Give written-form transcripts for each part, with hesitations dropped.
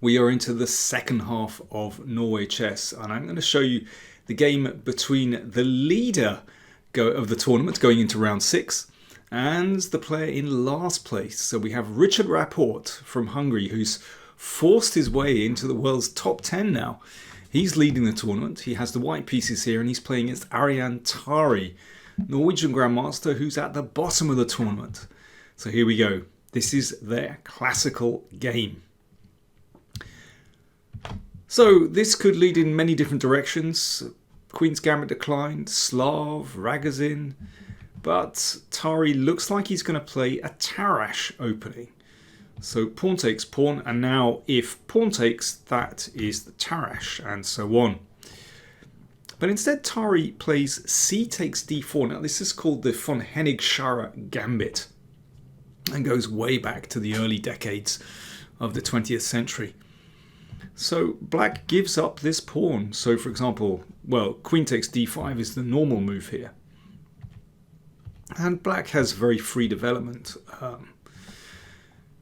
We are into the second half of Norway chess, and I'm going to show you the game between the leader of the tournament going into round 6 and the player in last place. So we have Richard Rapport from Hungary, who's forced his way into the world's top 10 now. He's leading the tournament. He has the white pieces here, and he's playing against Aryan Tari, Norwegian Grandmaster, who's at the bottom of the tournament. So here we go. This is their classical game. So this could lead in many different directions. Queen's Gambit declined, Slav, Ragozin, but Tari looks like he's going to play a Tarrasch opening. So pawn takes pawn, and now if pawn takes, that is the Tarrasch, and so on. But instead Tari plays c takes d4. Now this is called the von Hennig-Schara Gambit and goes way back to the early decades of the 20th century. So black gives up this pawn. So for example, well, queen takes d5 is the normal move here. And black has very free development.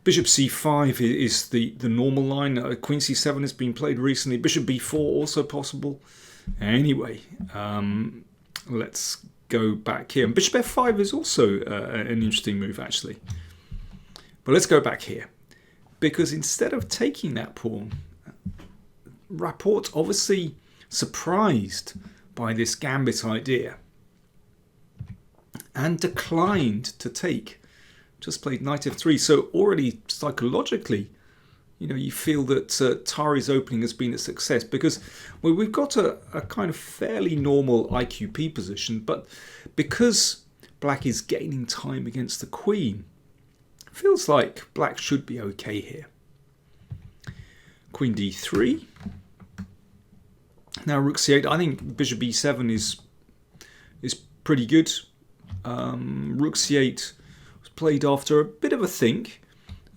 Bishop c5 is the normal line. Queen c7 has been played recently. Bishop b4 also possible. Anyway, let's go back here. And bishop f5 is also an interesting move actually. But let's go back here. Because instead of taking that pawn, Rapport obviously surprised by this gambit idea and declined to take. Just played knight f3. So already psychologically, you feel that Tari's opening has been a success because we've got a kind of fairly normal IQP position, but because black is gaining time against the queen, it feels like black should be okay here. Queen d3. Now rook c8. I think bishop e7 is pretty good. Rook c8 was played after a bit of a think.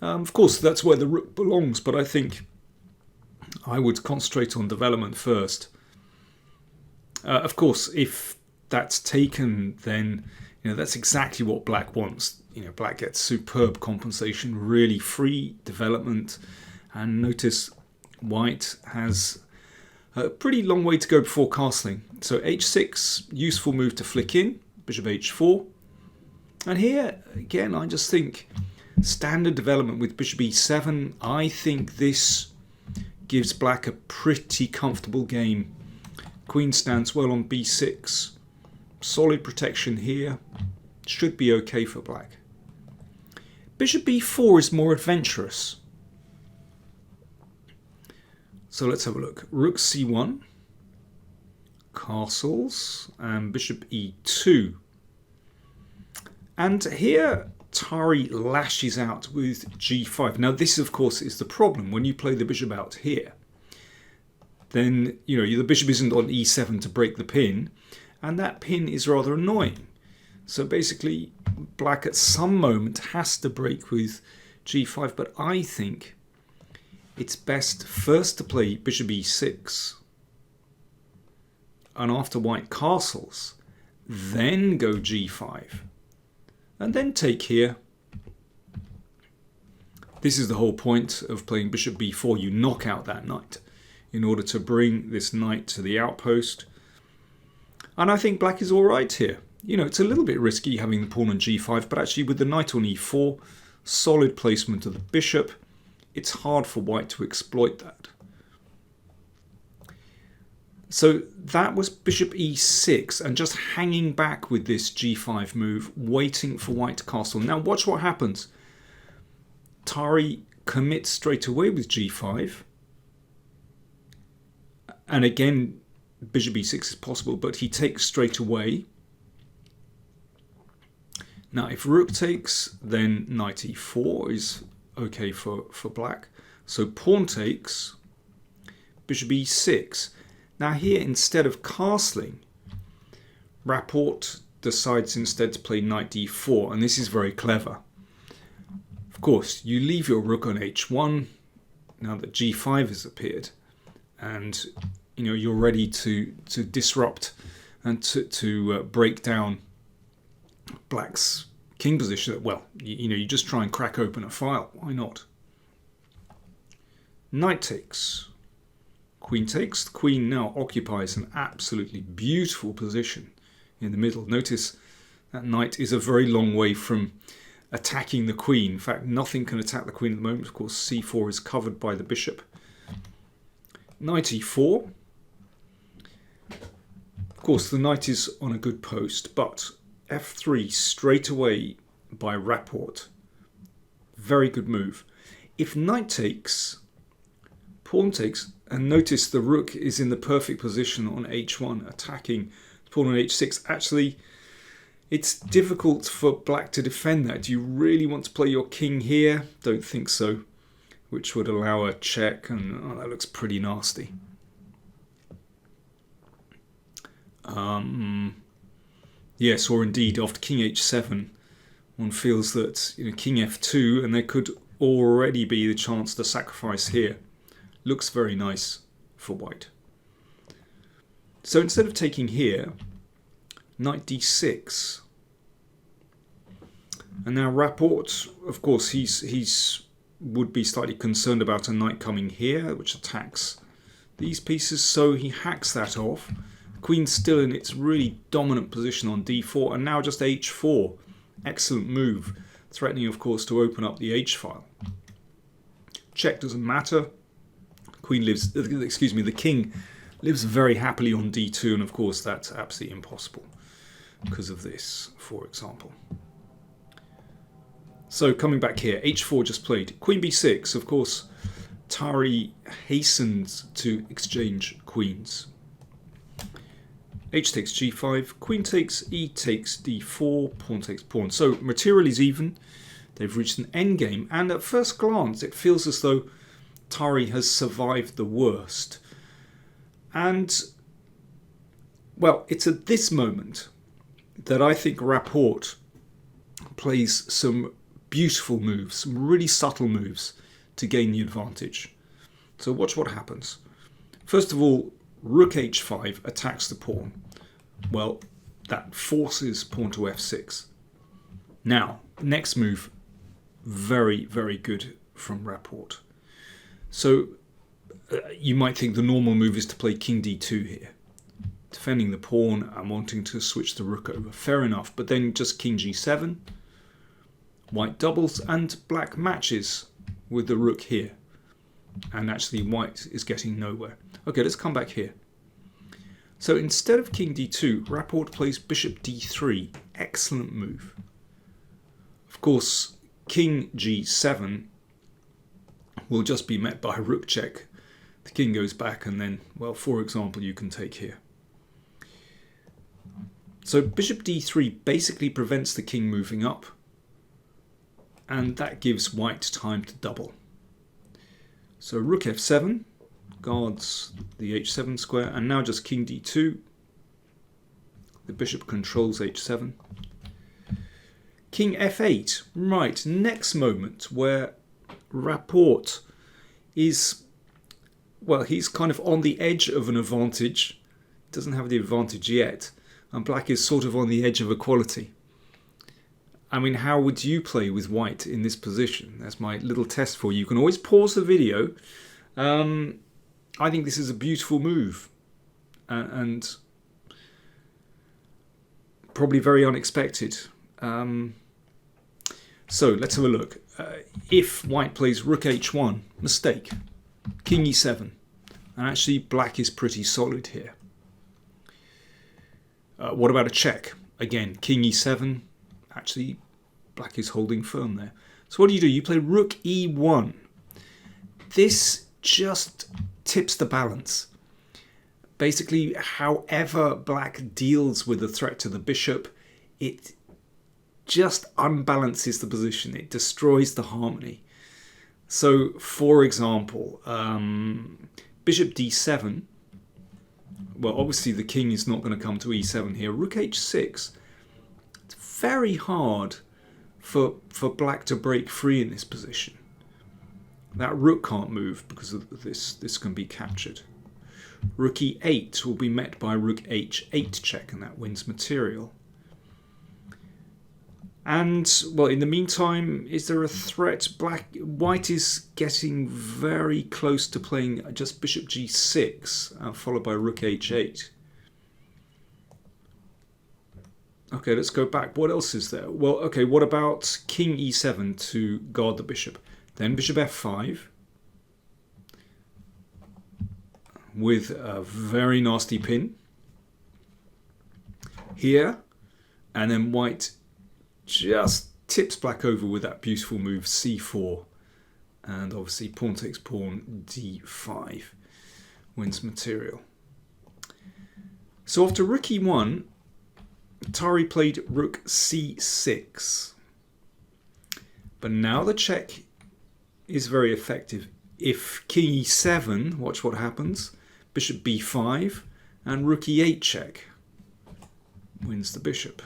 Of course, that's where the rook belongs, but I think I would concentrate on development first. Of course, if that's taken, then that's exactly what black wants. Black gets superb compensation, really free development, and notice white has a pretty long way to go before castling. So h6, useful move to flick in, bishop h4. And here, again, I just think standard development with bishop e7, I think this gives black a pretty comfortable game. Queen stands well on b6. Solid protection here. Should be okay for black. Bishop b4 is more adventurous. So let's have a look. Rook c1, castles, and bishop e2. And here Tari lashes out with g5. Now this, of course, is the problem. When you play the bishop out here, then the bishop isn't on e7 to break the pin, and that pin is rather annoying. So basically, black at some moment has to break with g5, but I think it's best first to play bishop e6, and after white castles, then go g5, and then take here. This is the whole point of playing bishop b4. You knock out that knight in order to bring this knight to the outpost. And I think black is all right here. It's a little bit risky having the pawn on g5, but actually with the knight on e4, solid placement of the bishop, it's hard for white to exploit that. So that was bishop e6 and just hanging back with this g5 move, waiting for white to castle. Now watch what happens. Tari commits straight away with g5. And again, bishop e6 is possible, but he takes straight away. Now if rook takes, then knight e4 is okay for black. So pawn takes, bishop e6. Now here, instead of castling, Rapport decides instead to play knight d4, and this is very clever. Of course, you leave your rook on h1 now that g5 has appeared, and you're ready to disrupt and to break down black's king position. Well, you just try and crack open a file. Why not? Knight takes. Queen takes. The queen now occupies an absolutely beautiful position in the middle. Notice that knight is a very long way from attacking the queen. In fact, nothing can attack the queen at the moment. Of course, c4 is covered by the bishop. Knight e4. Of course, the knight is on a good post, but f3 straight away by Rapport. Very good move. If knight takes, pawn takes, and notice the rook is in the perfect position on h1, attacking the pawn on h6. Actually, it's difficult for black to defend that. Do you really want to play your king here? Don't think so. Which would allow a check, and that looks pretty nasty. Yes, or indeed, after king h7, one feels that king f2, and there could already be the chance to sacrifice here. Looks very nice for white. So instead of taking here, knight d6. And now Rapport, of course, he's would be slightly concerned about a knight coming here, which attacks these pieces, so he hacks that off. Queen's still in its really dominant position on d4, and now just h4. Excellent move, threatening, of course, to open up the h-file. Check doesn't matter. The king lives very happily on d2, and of course that's absolutely impossible because of this, for example. So coming back here, h4 just played. Queen b6, of course, Tari hastens to exchange queens. H takes g5, queen takes, e takes d4, pawn takes pawn. So material is even. They've reached an endgame, and at first glance it feels as though Tari has survived the worst. And, well, it's at this moment that I think Rapport plays some beautiful moves, some really subtle moves to gain the advantage. So watch what happens. First of all, rook h5 attacks the pawn. Well, that forces pawn to f6. Now, next move, very, very good from Rapport. So you might think the normal move is to play king d2 here, defending the pawn and wanting to switch the rook over. Fair enough, but then just king g7, white doubles, and black matches with the rook here. And actually white is getting nowhere. Okay, let's come back here. So instead of king d2, Rapport plays bishop d3. Excellent move. Of course, king g7 will just be met by a rook check. The king goes back, and then, well, for example, you can take here. So bishop d3 basically prevents the king moving up, and that gives white time to double. So rook f7 guards the h7 square, and now just king d2. The bishop controls h7. King f8. Right, next moment where Rapport is, well, he's kind of on the edge of an advantage. Doesn't have the advantage yet, and black is sort of on the edge of equality. I mean, how would you play with white in this position? That's my little test for you. You can always pause the video. I think this is a beautiful move, and probably very unexpected. So let's have a look. If white plays rook h1, mistake. King e7. And actually black is pretty solid here. What about a check? Again, king e7. Actually, black is holding firm there. So what do? You play rook e1. This just tips the balance. Basically, however black deals with the threat to the bishop, it just unbalances the position. It destroys the harmony. So, for example, bishop d7. Well, obviously the king is not going to come to e7 here. Rook h6. It's very hard for black to break free in this position. That rook can't move because of this. This can be captured. Rook e8 will be met by rook h8 check, and that wins material. And, well, in the meantime, is there a threat? White is getting very close to playing just bishop g6, followed by rook h8. Okay, let's go back. What else is there? Well, okay, what about king e7 to guard the bishop? Then bishop f5 with a very nasty pin here, and then white just tips black over with that beautiful move c4, and obviously pawn takes pawn d5 wins material. So after rook e1, Tari played rook c6, but now the check is very effective. If king e7, watch what happens, bishop b5 and rook e8 check wins the bishop.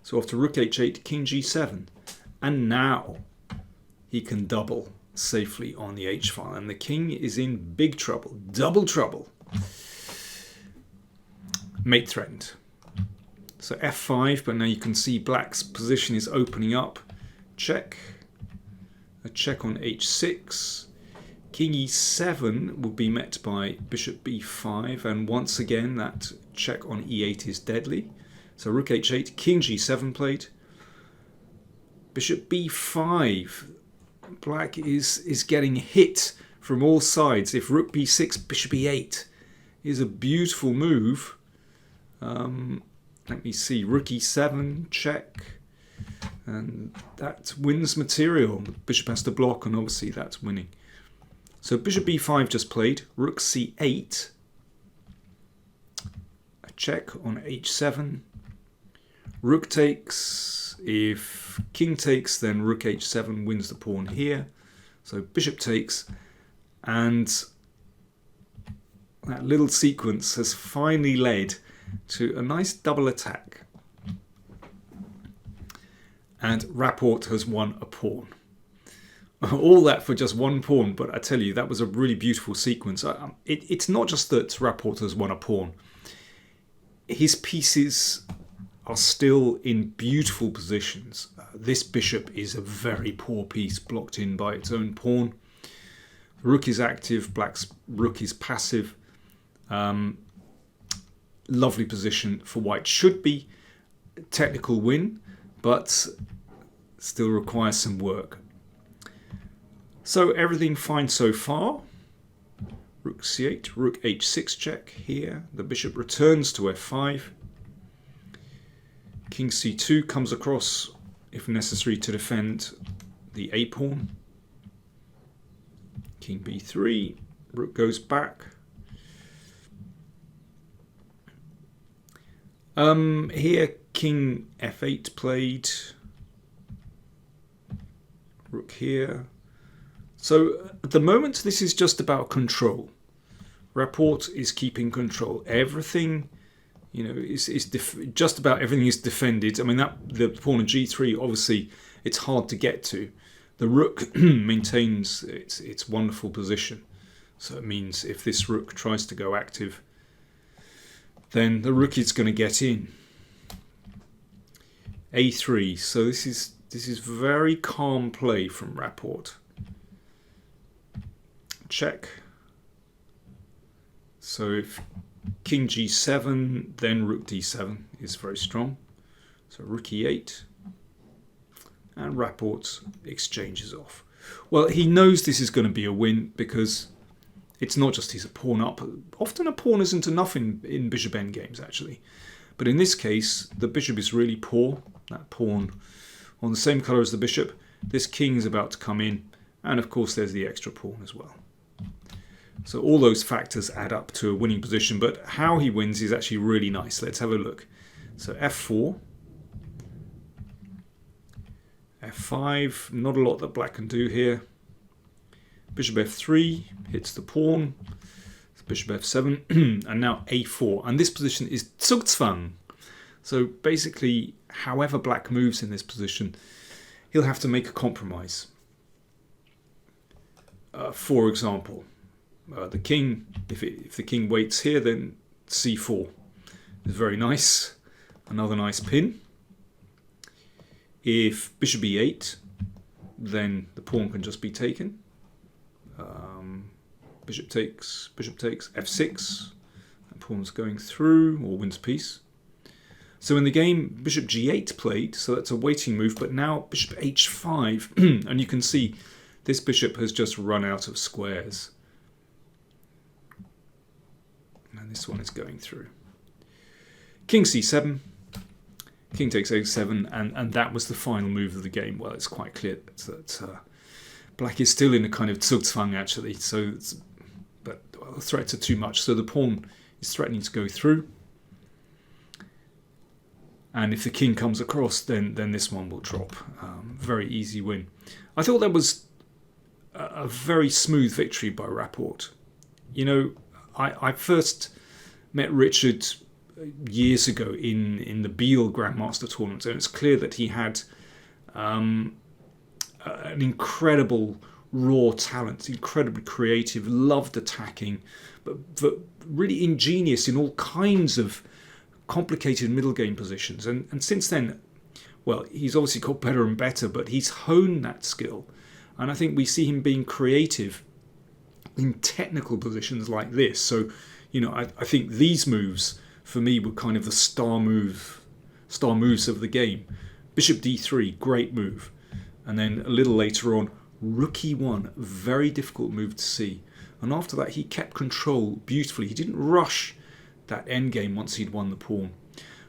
So after rook h8, king g7, and now he can double safely on the h-file, and the king is in big trouble, double trouble. Mate threatened. So f5, but now you can see black's position is opening up. Check. A check on h6. King e7 will be met by bishop b5, and once again that check on e8 is deadly. So rook h8, king g7 played. Bishop b5. Black is getting hit from all sides. If rook b6, bishop e8 is a beautiful move. Let me see, rook e7, check, and that wins material. The bishop has to block, and obviously that's winning. So bishop b5 just played, rook c8, a check on h7, rook takes. If king takes, then rook h7 wins the pawn here. So bishop takes, and that little sequence has finally led to a nice double attack. And Rapport has won a pawn. All that for just one pawn, but I tell you, that was a really beautiful sequence. It's not just that Rapport has won a pawn. His pieces are still in beautiful positions. This bishop is a very poor piece, blocked in by its own pawn. Rook is active, black's rook is passive. Lovely position for white. Should be technical win, but still requires some work. So everything fine so far. Rook c8, rook h6 check here. The bishop returns to f5. King c2 comes across if necessary to defend the a pawn. King b3, rook goes back. Here king f8 played, rook here. So at the moment this is just about control. Rapport is keeping control. Everything, you know, is just about everything is defended. I mean, the pawn on g3, obviously it's hard to get to. The rook maintains its wonderful position. So it means if this rook tries to go active, then the rook is going to get in. a3. So this is very calm play from Rapport. Check. So if king g7, then rook d7 is very strong. So rook e8, and Rapport exchanges off. Well, he knows this is going to be a win because it's not just he's a pawn up. Often a pawn isn't enough in bishop endgames, actually. But in this case, the bishop is really poor. That pawn on the same colour as the bishop. This king is about to come in. And of course, there's the extra pawn as well. So all those factors add up to a winning position. But how he wins is actually really nice. Let's have a look. So f4. f5. Not a lot that black can do here. Bishop f3 hits the pawn. Bishop f7 and now a4. And this position is Zugzwang. So basically, however black moves in this position, he'll have to make a compromise. For example, the king, if the king waits here, then c4 is very nice. Another nice pin. If bishop e8, then the pawn can just be taken. Bishop takes, f6, and pawn's going through, or wins piece. So in the game, bishop g8 played, so that's a waiting move, but now bishop h5, and you can see this bishop has just run out of squares. And this one is going through. King c7, king takes a7, and that was the final move of the game. Well, it's quite clear that black is still in a kind of Zugzwang, actually, so but the threats are too much, so the pawn is threatening to go through. And if the king comes across, then this one will drop. Very easy win. I thought that was a very smooth victory by Rapport. You know, I first met Richard years ago in the Biel Grandmaster tournament, and it's clear that he had an incredible raw talent, incredibly creative, loved attacking, but really ingenious in all kinds of complicated middle game positions. And since then, well, he's obviously got better and better, but he's honed that skill. And I think we see him being creative in technical positions like this. So, you know, I think these moves for me were kind of the star moves of the game. Bishop d3, great move. And then a little later on, rook e1, very difficult move to see. And after that, he kept control beautifully. He didn't rush that endgame once he'd won the pawn.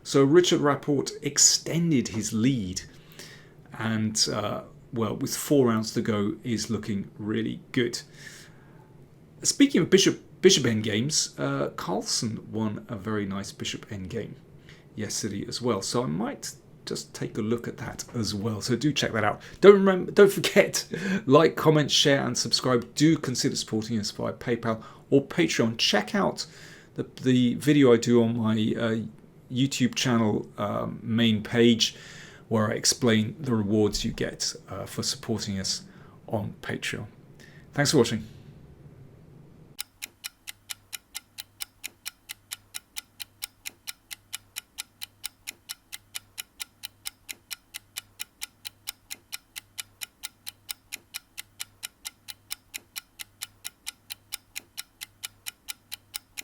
So Richard Rapport extended his lead, and well, with 4 rounds to go, is looking really good. Speaking of bishop endgames, Carlsen won a very nice bishop endgame yesterday as well. So I might just take a look at that as well. So do check that out. Don't forget, like, comment, share, and subscribe. Do consider supporting us via PayPal or Patreon. Check out the video I do on my YouTube channel main page, where I explain the rewards you get for supporting us on Patreon. Thanks for watching.